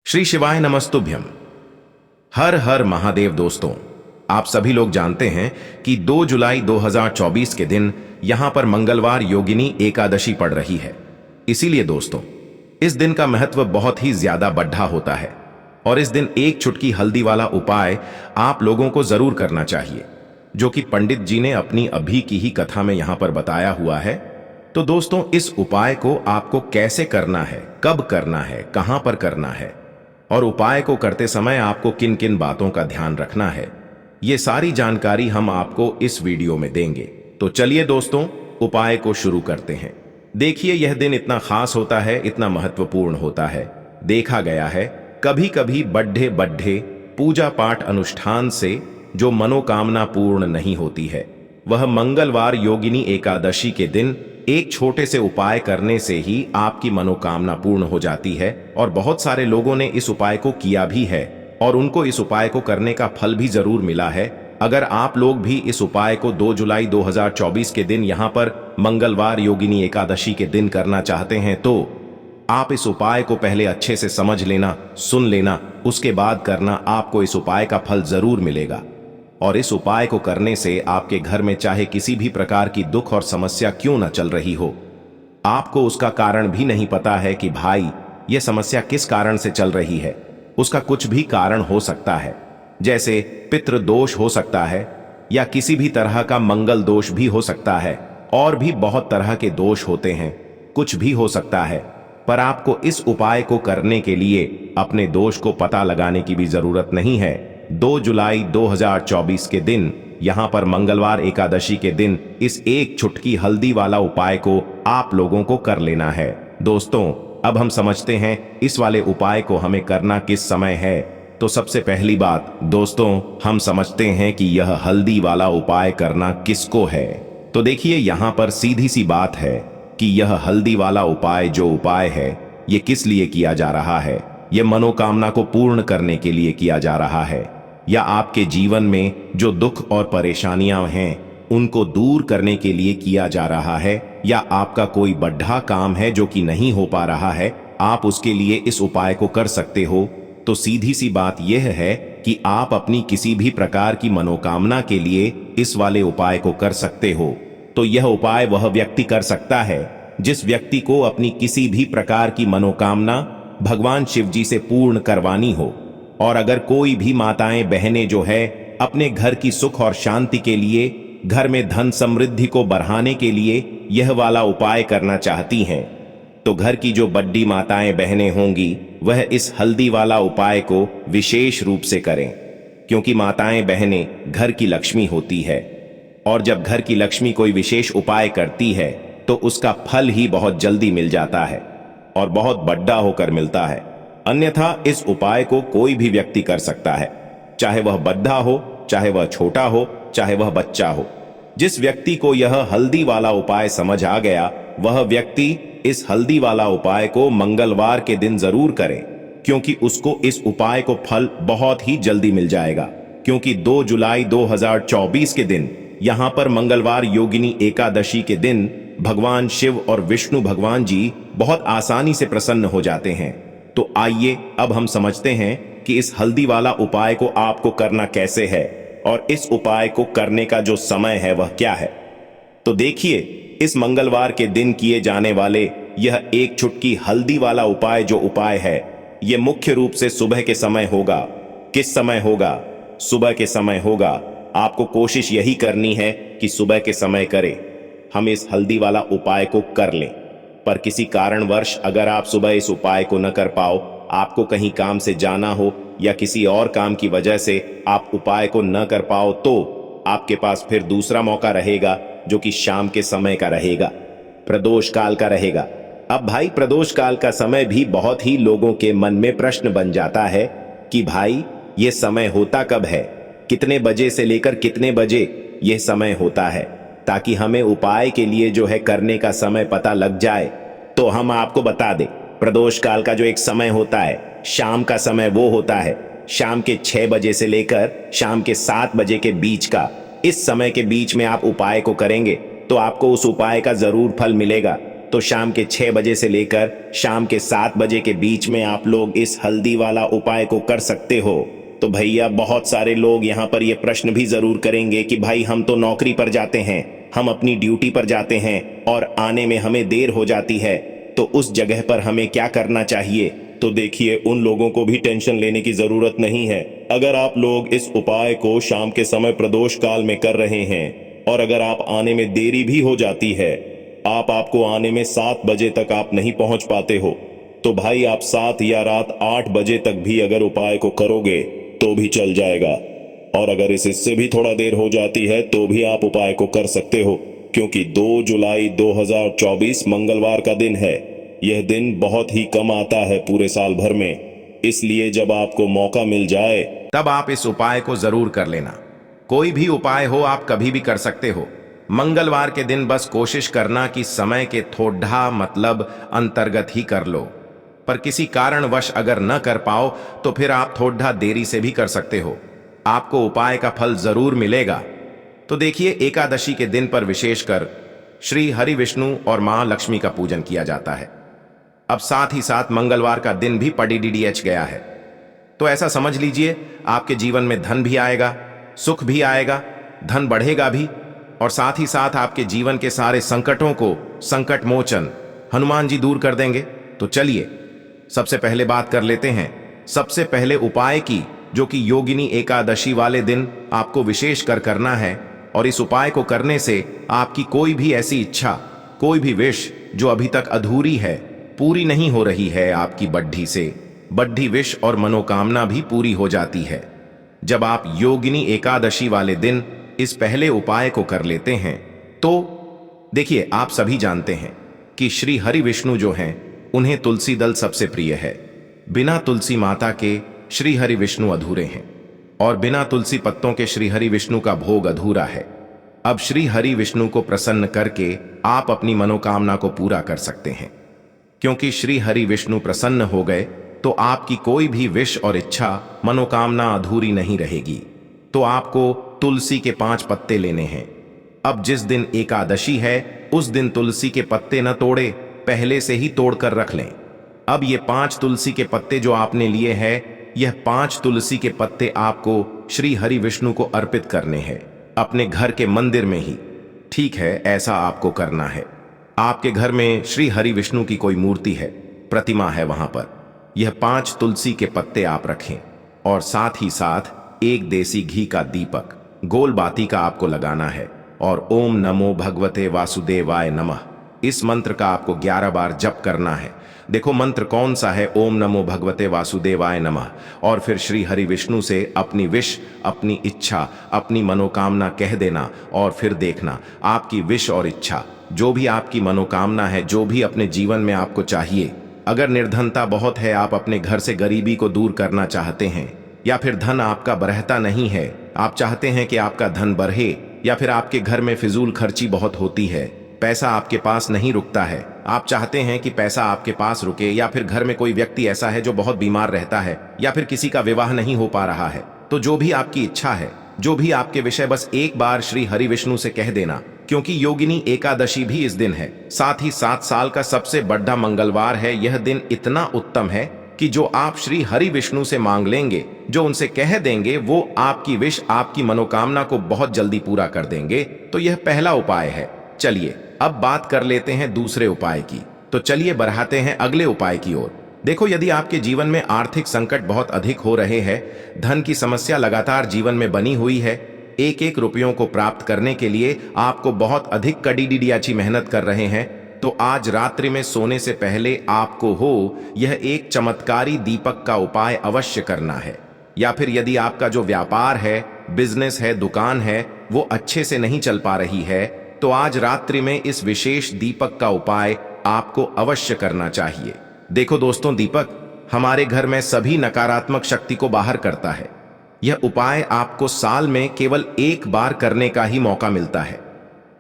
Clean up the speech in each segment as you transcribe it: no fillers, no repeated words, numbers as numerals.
श्री शिवाय नमस्तुभ्यम। हर हर महादेव। दोस्तों, आप सभी लोग जानते हैं कि 2 जुलाई 2024 के दिन यहां पर मंगलवार योगिनी एकादशी पड़ रही है। इसीलिए दोस्तों, इस दिन का महत्व बहुत ही ज्यादा बढ़ा होता है और इस दिन एक चुटकी हल्दी वाला उपाय आप लोगों को जरूर करना चाहिए, जो कि पंडित जी ने अपनी अभी की ही कथा में यहां पर बताया हुआ है। तो दोस्तों, इस उपाय को आपको कैसे करना है, कब करना है, कहां पर करना है और उपाय को करते समय आपको किन किन बातों का ध्यान रखना है, ये सारी जानकारी हम आपको इस वीडियो में देंगे। तो चलिए दोस्तों, उपाय को शुरू करते हैं। देखिए, यह दिन इतना खास होता है, इतना महत्वपूर्ण होता है। देखा गया है कभी कभी बड्ढे बड्ढे पूजा पाठ अनुष्ठान से जो मनोकामना पूर्ण नहीं होती है, वह मंगलवार योगिनी एकादशी के दिन एक छोटे से उपाय करने से ही आपकी मनोकामना पूर्ण हो जाती है। और बहुत सारे लोगों ने इस उपाय को किया भी है और उनको इस उपाय को करने का फल भी जरूर मिला है। अगर आप लोग भी इस उपाय को 2 जुलाई 2024 के दिन यहां पर मंगलवार योगिनी एकादशी के दिन करना चाहते हैं, तो आप इस उपाय को पहले अच्छे से समझ लेना, सुन लेना, उसके बाद करना। आपको इस उपाय का फल जरूर मिलेगा और इस उपाय को करने से आपके घर में चाहे किसी भी प्रकार की दुख और समस्या क्यों न चल रही हो, आपको उसका कारण भी नहीं पता है कि भाई यह समस्या किस कारण से चल रही है। उसका कुछ भी कारण हो सकता है, जैसे पितृ दोष हो सकता है या किसी भी तरह का मंगल दोष भी हो सकता है, और भी बहुत तरह के दोष होते हैं, कुछ भी हो सकता है। पर आपको इस उपाय को करने के लिए अपने दोष को पता लगाने की भी जरूरत नहीं है। 2 जुलाई 2024 के दिन यहां पर मंगलवार एकादशी के दिन इस एक चुटकी हल्दी वाला उपाय को आप लोगों को कर लेना है। दोस्तों, अब हम समझते हैं इस वाले उपाय को हमें करना किस समय है। तो सबसे पहली बात दोस्तों, हम समझते हैं कि यह हल्दी वाला उपाय करना किसको है। तो देखिए, यहां पर सीधी सी बात है कि यह हल्दी वाला उपाय जो उपाय है, ये किस लिए किया जा रहा है। यह मनोकामना को पूर्ण करने के लिए किया जा रहा है, या आपके जीवन में जो दुख और परेशानियां हैं उनको दूर करने के लिए किया जा रहा है, या आपका कोई बड़ा काम है जो कि नहीं हो पा रहा है, आप उसके लिए इस उपाय को कर सकते हो। तो सीधी सी बात यह है कि आप अपनी किसी भी प्रकार की मनोकामना के लिए इस वाले उपाय को कर सकते हो। तो यह उपाय वह व्यक्ति कर सकता है जिस व्यक्ति को अपनी किसी भी प्रकार की मनोकामना भगवान शिव जी से पूर्ण करवानी हो। और अगर कोई भी माताएं बहनें जो है अपने घर की सुख और शांति के लिए, घर में धन समृद्धि को बढ़ाने के लिए यह वाला उपाय करना चाहती हैं, तो घर की जो बड्डी माताएं बहनें होंगी वह इस हल्दी वाला उपाय को विशेष रूप से करें, क्योंकि माताएं बहनें घर की लक्ष्मी होती है और जब घर की लक्ष्मी कोई विशेष उपाय करती है तो उसका फल ही बहुत जल्दी मिल जाता है और बहुत बड़ा होकर मिलता है। अन्यथा इस उपाय को कोई भी व्यक्ति कर सकता है, चाहे वह बद्धा हो, चाहे वह छोटा हो, चाहे वह बच्चा हो। जिस व्यक्ति को यह हल्दी वाला उपाय समझ आ गया, वह व्यक्ति इस हल्दी वाला उपाय को मंगलवार के दिन जरूर करे, क्योंकि उसको इस उपाय को फल बहुत ही जल्दी मिल जाएगा। क्योंकि 2 जुलाई 2024 के दिन यहां पर मंगलवार योगिनी एकादशी के दिन भगवान शिव और विष्णु भगवान जी बहुत आसानी से प्रसन्न हो जाते हैं। तो आइए अब हम समझते हैं कि इस हल्दी वाला उपाय को आपको करना कैसे है और इस उपाय को करने का जो समय है वह क्या है। तो देखिए, इस मंगलवार के दिन किए जाने वाले यह एक चुटकी हल्दी वाला उपाय जो उपाय है, यह मुख्य रूप से सुबह के समय होगा। किस समय होगा? सुबह के समय होगा। आपको कोशिश यही करनी है कि सुबह के समय करें, हम इस हल्दी वाला उपाय को कर लें। पर किसी कारणवश अगर आप सुबह इस उपाय को न कर पाओ, आपको कहीं काम से जाना हो या किसी और काम की वजह से आप उपाय को न कर पाओ, तो आपके पास फिर दूसरा मौका रहेगा, जो कि शाम के समय का रहेगा, प्रदोष काल का रहेगा। अब भाई, प्रदोष काल का समय भी बहुत ही लोगों के मन में प्रश्न बन जाता है कि भाई ये समय होता कब है, कितने बजे से लेकर कितने बजे यह समय होता है, ताकि हमें उपाय के लिए जो है करने का समय पता लग जाए। तो हम आपको बता दें, प्रदोष काल का जो एक समय होता है, शाम का समय, वो होता है शाम के 6 बजे से लेकर शाम के 7 बजे के बीच का। इस समय के बीच में आप उपाय को करेंगे तो आपको उस उपाय का जरूर फल मिलेगा। तो शाम के 6 बजे से लेकर शाम के 7 बजे के बीच में आप लोग इस हल्दी वाला उपाय को कर सकते हो। तो भैया बहुत सारे लोग यहाँ पर ये प्रश्न भी जरूर करेंगे कि भाई हम तो नौकरी पर जाते हैं, हम अपनी ड्यूटी पर जाते हैं और आने में हमें देर हो जाती है, तो उस जगह पर हमें क्या करना चाहिए। तो देखिए, उन लोगों को भी टेंशन लेने की जरूरत नहीं है। अगर आप लोग इस उपाय को शाम के समय प्रदोष काल में कर रहे हैं और अगर आप आने में देरी भी हो जाती है, आपको आने में 7 बजे तक आप नहीं पहुंच पाते हो, तो भाई आप 7 या रात 8 बजे तक भी अगर उपाय को करोगे तो भी चल जाएगा। और अगर इससे भी थोड़ा देर हो जाती है तो भी आप उपाय को कर सकते हो, क्योंकि 2 जुलाई 2024 मंगलवार का दिन है। यह दिन बहुत ही कम आता है पूरे साल भर में, इसलिए जब आपको मौका मिल जाए तब आप इस उपाय को जरूर कर लेना। कोई भी उपाय हो आप कभी भी कर सकते हो। मंगलवार के दिन बस कोशिश करना कि समय के थोड़ा मतलब अंतर्गत ही कर लो, पर किसी कारणवश अगर न कर पाओ तो फिर आप थोड़ा देरी से भी कर सकते हो, आपको उपाय का फल जरूर मिलेगा। तो देखिए, एकादशी के दिन पर विशेषकर श्री हरि विष्णु और मां लक्ष्मी का पूजन किया जाता है। अब साथ ही साथ मंगलवार का दिन भी पड़ीडीडीएच गया है, तो ऐसा समझ लीजिए आपके जीवन में धन भी आएगा, सुख भी आएगा, धन बढ़ेगा भी, और साथ ही साथ आपके जीवन के सारे संकटों को संकट मोचन हनुमान जी दूर कर देंगे। तो चलिए सबसे पहले बात कर लेते हैं सबसे पहले उपाय की, जो कि योगिनी एकादशी वाले दिन आपको विशेष कर करना है। और इस उपाय को करने से आपकी कोई भी ऐसी इच्छा, कोई भी विश जो अभी तक अधूरी है, पूरी नहीं हो रही है, आपकी बड्ढी विश और मनोकामना भी पूरी हो जाती है जब आप योगिनी एकादशी वाले दिन इस पहले उपाय को कर लेते हैं। तो देखिए, आप सभी जानते हैं कि श्री हरि विष्णु जो हैं, उन्हें तुलसी दल सबसे प्रिय है। बिना तुलसी माता के श्री हरि विष्णु अधूरे हैं और बिना तुलसी पत्तों के श्री हरि विष्णु का भोग अधूरा है। अब श्री हरि विष्णु को प्रसन्न करके आप अपनी मनोकामना को पूरा कर सकते हैं, क्योंकि श्री हरि विष्णु प्रसन्न हो गए तो आपकी कोई भी विश और इच्छा, मनोकामना अधूरी नहीं रहेगी। तो आपको तुलसी के 5 पत्ते लेने हैं। अब जिस दिन एकादशी है उस दिन तुलसी के पत्ते न तोड़े, पहले से ही तोड़कर रख लें। अब ये 5 तुलसी के पत्ते जो आपने लिए हैं, यह 5 तुलसी के पत्ते आपको श्री हरि विष्णु को अर्पित करने हैं, अपने घर के मंदिर में ही। ठीक है, ऐसा आपको करना है। आपके घर में श्री हरि विष्णु की कोई मूर्ति है, प्रतिमा है, वहां पर यह 5 तुलसी के पत्ते आप रखें और साथ ही साथ एक देसी घी का दीपक गोल बाती का आपको लगाना है और ओम नमो भगवते वासुदेवाय नमः, इस मंत्र का आपको 11 बार जप करना है। देखो मंत्र कौन सा है, ओम नमो भगवते वासुदेवाय नमः। और फिर श्री हरि विष्णु से अपनी विश, अपनी इच्छा, अपनी मनोकामना कह देना और फिर देखना आपकी विश और इच्छा, जो भी आपकी मनोकामना है, जो भी अपने जीवन में आपको चाहिए। अगर निर्धनता बहुत है, आप अपने घर से गरीबी को दूर करना चाहते हैं, या फिर धन आपका बढ़ता नहीं है, आप चाहते हैं कि आपका धन बढ़े, या फिर आपके घर में फिजूल खर्ची बहुत होती है, पैसा आपके पास नहीं रुकता है, आप चाहते हैं कि पैसा आपके पास रुके, या फिर घर में कोई व्यक्ति ऐसा है जो बहुत बीमार रहता है, या फिर किसी का विवाह नहीं हो पा रहा है, तो जो भी आपकी इच्छा है, जो भी आपके विषय, बस एक बार श्री हरि विष्णु से कह देना, क्योंकि योगिनी एकादशी भी इस दिन है। साथ ही 7 साल का सबसे बड़ा मंगलवार है। यह दिन इतना उत्तम है कि जो आप श्री हरि विष्णु से मांग लेंगे, जो उनसे कह देंगे, वो आपकी विश, आपकी मनोकामना को बहुत जल्दी पूरा कर देंगे। तो यह पहला उपाय है। चलिए अब बात कर लेते हैं दूसरे उपाय की। तो चलिए बढ़ाते हैं अगले उपाय की ओर। देखो, यदि आपके जीवन में आर्थिक संकट बहुत अधिक हो रहे हैं, धन की समस्या लगातार जीवन में बनी हुई है, एक एक रुपयों को प्राप्त करने के लिए आपको बहुत अधिक कड़ीडियाची मेहनत कर रहे हैं, तो आज रात्रि में सोने से पहले आपको यह एक चमत्कारी दीपक का उपाय अवश्य करना है। या फिर यदि आपका जो व्यापार है, बिजनेस है, दुकान है, वो अच्छे से नहीं चल पा रही है, तो आज रात्रि में इस विशेष दीपक का उपाय आपको अवश्य करना चाहिए। देखो दोस्तों, दीपक हमारे घर में सभी नकारात्मक शक्ति को बाहर करता है। यह उपाय आपको साल में केवल एक बार करने का ही मौका मिलता है।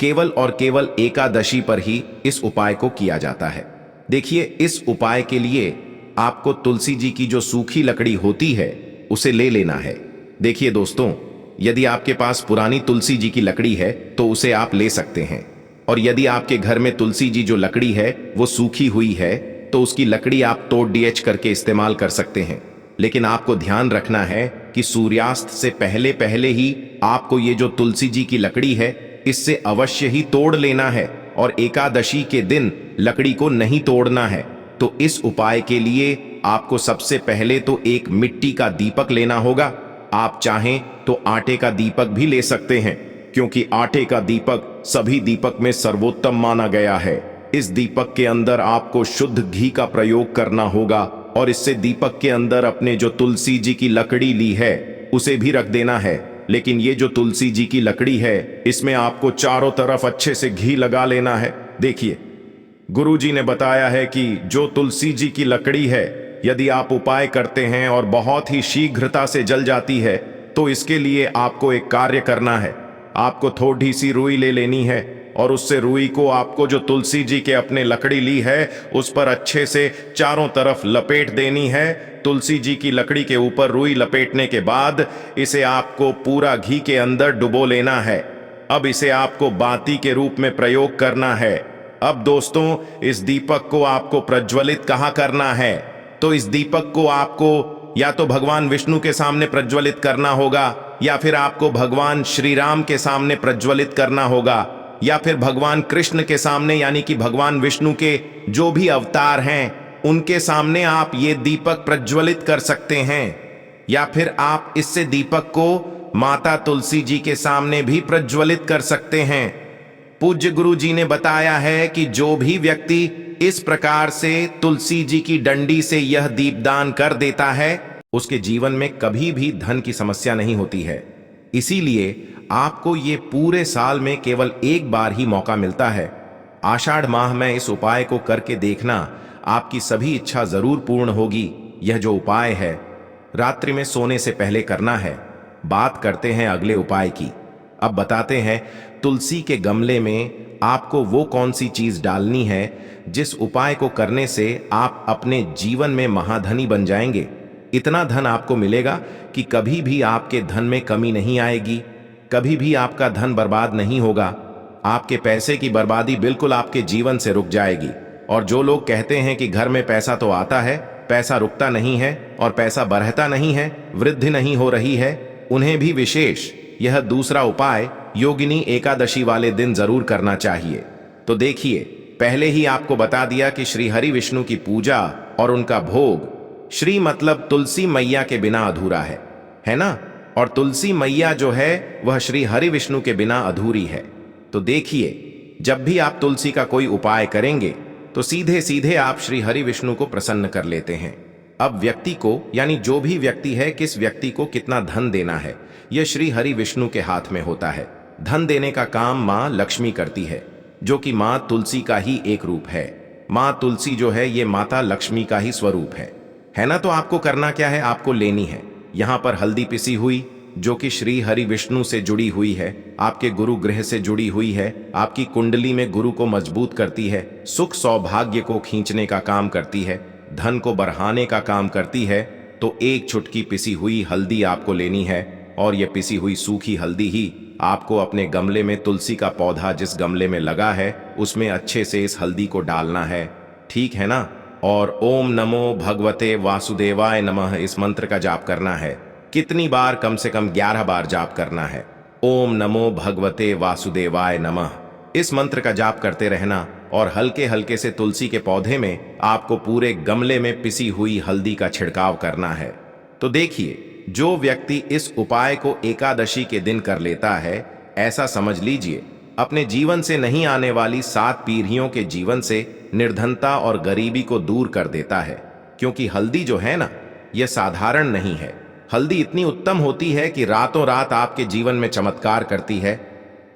केवल और केवल एकादशी पर ही इस उपाय को किया जाता है। देखिए, इस उपाय के लिए आपको तुलसी जी की जो सूखी लकड़ी होती है उसे ले लेना है। देखिए दोस्तों, यदि आपके पास पुरानी तुलसी जी की लकड़ी है तो उसे आप ले सकते हैं, और यदि आपके घर में तुलसी जी जो लकड़ी है वो सूखी हुई है तो उसकी लकड़ी आप तोड़ डीएच करके इस्तेमाल कर सकते हैं। लेकिन आपको ध्यान रखना है कि सूर्यास्त से पहले पहले ही आपको ये जो तुलसी जी की लकड़ी है इससे अवश्य ही तोड़ लेना है और एकादशी के दिन लकड़ी को नहीं तोड़ना है। तो इस उपाय के लिए आपको सबसे पहले तो एक मिट्टी का दीपक लेना होगा। आप चाहें तो आटे का दीपक भी ले सकते हैं, क्योंकि आटे का दीपक सभी दीपक में सर्वोत्तम माना गया है। इस दीपक के अंदर आपको शुद्ध घी का प्रयोग करना होगा और इससे दीपक के अंदर अपने जो तुलसी जी की लकड़ी ली है उसे भी रख देना है। लेकिन ये जो तुलसी जी की लकड़ी है इसमें आपको चारों तरफ अच्छे से घी लगा लेना है। देखिए, गुरुजी ने बताया है कि जो तुलसी जी की लकड़ी है यदि आप उपाय करते हैं और बहुत ही शीघ्रता से जल जाती है तो इसके लिए आपको एक कार्य करना है। आपको थोड़ी सी रुई ले लेनी है और उससे रुई को आपको जो तुलसी जी के अपने लकड़ी ली है उस पर अच्छे से चारों तरफ लपेट देनी है। तुलसी जी की लकड़ी के ऊपर रुई लपेटने के बाद इसे आपको पूरा घी के अंदर डुबो लेना है। अब इसे आपको बाती के रूप में प्रयोग करना है। अब दोस्तों, इस दीपक को आपको प्रज्वलित कहाँ करना है? तो इस दीपक को आपको या तो भगवान विष्णु के सामने प्रज्वलित करना होगा, या फिर आपको भगवान श्री राम के सामने प्रज्वलित करना होगा, या फिर भगवान कृष्ण के सामने, यानी कि भगवान विष्णु के जो भी अवतार हैं उनके सामने आप ये दीपक प्रज्वलित कर सकते हैं। या फिर आप इससे दीपक को माता तुलसी जी के सामने भी प्रज्वलित कर सकते हैं। पूज्य गुरु जी ने बताया है कि जो भी व्यक्ति इस प्रकार से तुलसी जी की डंडी से यह दीपदान कर देता है उसके जीवन में कभी भी धन की समस्या नहीं होती है। इसीलिए आपको ये पूरे साल में केवल एक बार ही मौका मिलता है। आषाढ़ माह में इस उपाय को करके देखना, आपकी सभी इच्छा जरूर पूर्ण होगी। यह जो उपाय है रात्रि में सोने से पहले करना है। बात करते हैं अगले उपाय की। अब बताते हैं तुलसी के गमले में आपको वो कौन सी चीज डालनी है जिस उपाय को करने से आप अपने जीवन में महाधनी बन जाएंगे। इतना धन आपको मिलेगा कि कभी भी आपके धन में कमी नहीं आएगी, कभी भी आपका धन बर्बाद नहीं होगा। आपके पैसे की बर्बादी बिल्कुल आपके जीवन से रुक जाएगी। और जो लोग कहते हैं कि घर में पैसा तो आता है, पैसा रुकता नहीं है और पैसा बढ़ता नहीं है, वृद्धि नहीं हो रही है, उन्हें भी विशेष यह दूसरा उपाय योगिनी एकादशी वाले दिन जरूर करना चाहिए। तो देखिए, पहले ही आपको बता दिया कि श्री हरि विष्णु की पूजा और उनका भोग, श्री मतलब तुलसी मैया के बिना अधूरा है ना? और तुलसी मैया जो है वह श्री हरि विष्णु के बिना अधूरी है। तो देखिए, जब भी आप तुलसी का कोई उपाय करेंगे तो सीधे सीधे आप श्री हरि विष्णु को प्रसन्न कर लेते हैं। अब व्यक्ति को, यानी जो भी व्यक्ति है, किस व्यक्ति को कितना धन देना है यह श्री हरि विष्णु के हाथ में होता है। धन देने का काम माँ लक्ष्मी करती है, जो कि माँ तुलसी का ही एक रूप है। माँ तुलसी जो है ये माता लक्ष्मी का ही स्वरूप है ना? तो आपको करना क्या है, आपको लेनी है यहाँ पर हल्दी पिसी हुई, जो कि श्री हरि विष्णु से जुड़ी हुई है, आपके गुरु ग्रह से जुड़ी हुई है, आपकी कुंडली में गुरु को मजबूत करती है, सुख सौभाग्य को खींचने का काम करती है, धन को बढ़ाने का काम करती है। तो एक चुटकी पिसी हुई हल्दी आपको लेनी है और यह पिसी हुई सूखी हल्दी ही आपको अपने गमले में, तुलसी का पौधा जिस गमले में लगा है उसमें अच्छे से इस हल्दी को डालना है, ठीक है ना? और ओम नमो भगवते वासुदेवाय नमः इस मंत्र का जाप करना है। कितनी बार? कम से कम 11 बार जाप करना है। ओम नमो भगवते वासुदेवाय नमः इस मंत्र का जाप करते रहना और हल्के हल्के से तुलसी के पौधे में आपको पूरे गमले में पिसी हुई हल्दी का छिड़काव करना है। तो देखिए, जो व्यक्ति इस उपाय को एकादशी के दिन कर लेता है, ऐसा समझ लीजिए अपने जीवन से नहीं आने वाली 7 पीढ़ियों के जीवन से निर्धनता और गरीबी को दूर कर देता है। क्योंकि हल्दी जो है ना, यह साधारण नहीं है। हल्दी इतनी उत्तम होती है कि रातों रात आपके जीवन में चमत्कार करती है।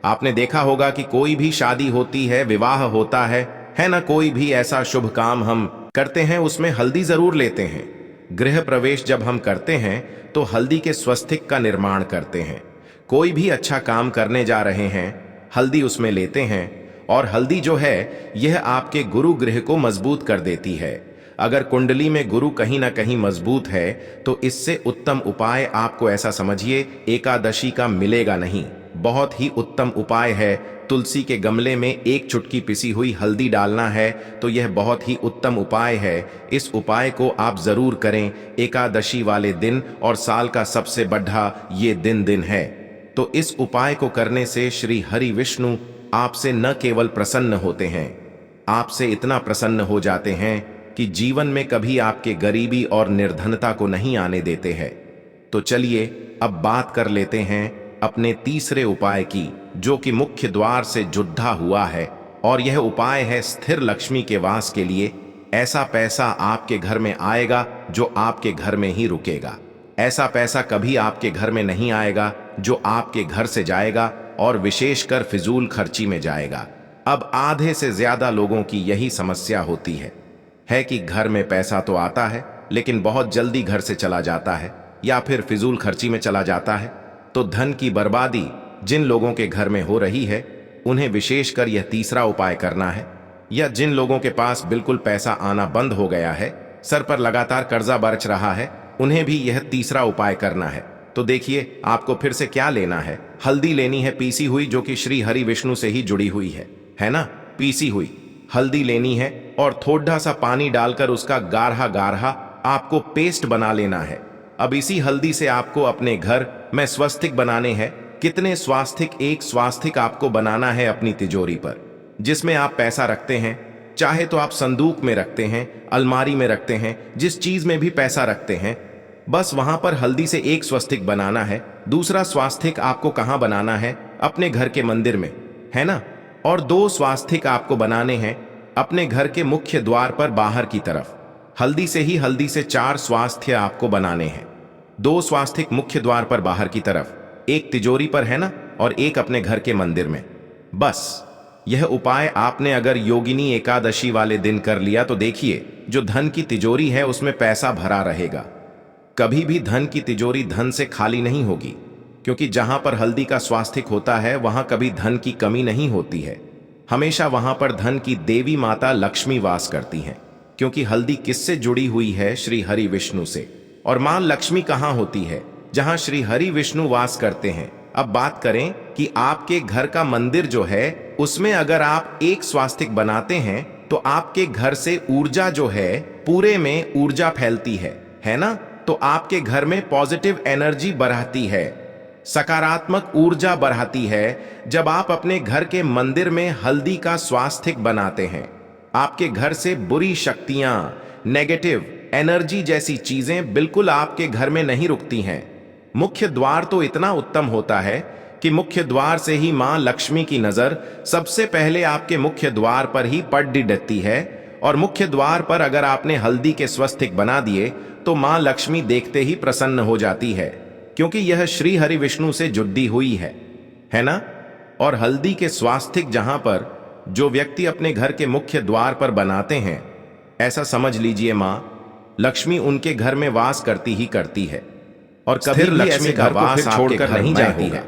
आपने देखा होगा कि कोई भी शादी होती है, विवाह होता है ना? कोई भी ऐसा शुभ काम हम करते हैं उसमें हल्दी जरूर लेते हैं। गृह प्रवेश जब हम करते हैं तो हल्दी के स्वस्तिक का निर्माण करते हैं। कोई भी अच्छा काम करने जा रहे हैं, हल्दी उसमें लेते हैं। और हल्दी जो है यह आपके गुरु गृह को मजबूत कर देती है। अगर कुंडली में गुरु कहीं ना कहीं मजबूत है तो इससे उत्तम उपाय आपको, ऐसा समझिए, एकादशी का मिलेगा नहीं। बहुत ही उत्तम उपाय है। तुलसी के गमले में एक चुटकी पिसी हुई हल्दी डालना है तो यह बहुत ही उत्तम उपाय है। इस उपाय को आप जरूर करें एकादशी वाले दिन, और साल का सबसे बड़ा ये दिन है। तो इस उपाय को करने से श्री हरि विष्णु आपसे न केवल प्रसन्न होते हैं, आपसे इतना प्रसन्न हो जाते हैं कि जीवन में कभी आपके गरीबी और निर्धनता को नहीं आने देते हैं। तो चलिए अब बात कर लेते हैं अपने तीसरे उपाय की, जो कि मुख्य द्वार से जुड़ा हुआ है। और यह उपाय है स्थिर लक्ष्मी के वास के लिए। ऐसा पैसा आपके घर में आएगा जो आपके घर में ही रुकेगा। ऐसा पैसा कभी आपके घर में नहीं आएगा जो आपके घर से जाएगा, और विशेषकर फिजूल खर्ची में जाएगा। अब आधे से ज्यादा लोगों की यही समस्या होती है कि घर में पैसा तो आता है लेकिन बहुत जल्दी घर से चला जाता है या फिर फिजूल खर्ची में चला जाता है। तो धन की बर्बादी जिन लोगों के घर में हो रही है उन्हें विशेषकर यह तीसरा उपाय करना है। या जिन लोगों के पास बिल्कुल पैसा आना बंद हो गया है, सर पर लगातार कर्जा बरच रहा है, उन्हें भी यह तीसरा उपाय करना है। तो देखिए आपको फिर से क्या लेना है। हल्दी लेनी है पीसी हुई, जो कि श्री हरि विष्णु से ही जुड़ी हुई है ना। पीसी हुई हल्दी लेनी है और थोड़ा सा पानी डालकर उसका गाढ़ा गाढ़ा आपको पेस्ट बना लेना है। अब इसी हल्दी से आपको अपने घर में स्वास्तिक बनाने हैं। कितने स्वास्तिक? एक स्वास्तिक आपको बनाना है अपनी तिजोरी पर, जिसमें आप पैसा रखते हैं। चाहे तो आप संदूक में रखते हैं, अलमारी में रखते हैं, जिस चीज में भी पैसा रखते हैं, बस वहां पर हल्दी से एक स्वास्तिक बनाना है। दूसरा स्वास्तिक आपको कहां बनाना है? अपने घर के मंदिर में, है ना। और 2 स्वास्तिक आपको बनाने हैं अपने घर के मुख्य द्वार पर बाहर की तरफ। हल्दी से 4 स्वास्थ्य आपको बनाने हैं। 2 स्वास्तिक मुख्य द्वार पर बाहर की तरफ, एक तिजोरी पर, है ना, और एक अपने घर के मंदिर में। बस यह उपाय आपने अगर योगिनी एकादशी वाले दिन कर लिया तो देखिए जो धन की तिजोरी है उसमें पैसा भरा रहेगा। कभी भी धन की तिजोरी धन से खाली नहीं होगी, क्योंकि जहां पर हल्दी का स्वास्तिक होता है वहां कभी धन की कमी नहीं होती है। हमेशा वहां पर धन की देवी माता लक्ष्मी वास करती हैं, क्योंकि हल्दी किससे जुड़ी हुई है? श्री हरि विष्णु से। और मां लक्ष्मी कहां होती है? जहां श्री हरि विष्णु वास करते हैं। अब बात करें कि आपके घर का मंदिर जो है उसमें अगर आप एक स्वास्तिक बनाते हैं तो आपके घर से ऊर्जा जो है पूरे में ऊर्जा फैलती है ना। तो आपके घर में पॉजिटिव एनर्जी बढ़ाती है, सकारात्मक ऊर्जा बढ़ाती है। जब आप अपने घर के मंदिर में हल्दी का स्वास्तिक बनाते हैं, आपके घर से बुरी शक्तियां, नेगेटिव एनर्जी जैसी चीजें बिल्कुल आपके घर में नहीं रुकती हैं। मुख्य द्वार तो इतना उत्तम होता है कि मुख्य द्वार से ही मां लक्ष्मी की नजर सबसे पहले आपके मुख्य द्वार पर ही पड़ देती है। और मुख्य द्वार पर अगर आपने हल्दी के स्वास्तिक बना दिए तो मां लक्ष्मी देखते ही प्रसन्न हो जाती है, क्योंकि यह श्री हरि विष्णु से जुड़ी हुई है ना। और हल्दी के स्वास्तिक जहां पर जो व्यक्ति अपने घर के मुख्य द्वार पर बनाते हैं, ऐसा समझ लीजिए मां लक्ष्मी उनके घर में वास करती ही करती है, और कभी भी ऐसे घर को फिर छोड़कर नहीं जाती है।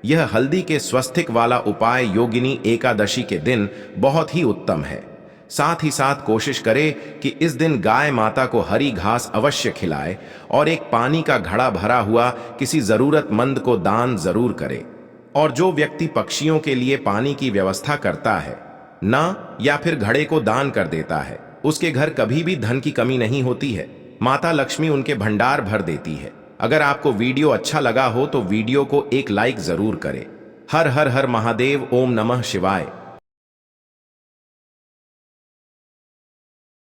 यह हल्दी के स्वास्तिक वाला उपाय योगिनी एकादशी के दिन बहुत ही उत्तम है। साथ ही साथ कोशिश करे कि इस दिन गाय माता को हरी घास अवश्य खिलाए, और एक पानी का घड़ा भरा हुआ किसी जरूरतमंद को दान जरूर करे। और जो व्यक्ति पक्षियों के लिए पानी की व्यवस्था करता है ना, या फिर घड़े को दान कर देता है, उसके घर कभी भी धन की कमी नहीं होती है। माता लक्ष्मी उनके भंडार भर देती है। अगर आपको वीडियो अच्छा लगा हो तो वीडियो को एक लाइक जरूर करें। हर हर हर महादेव। ओम नमः शिवाय।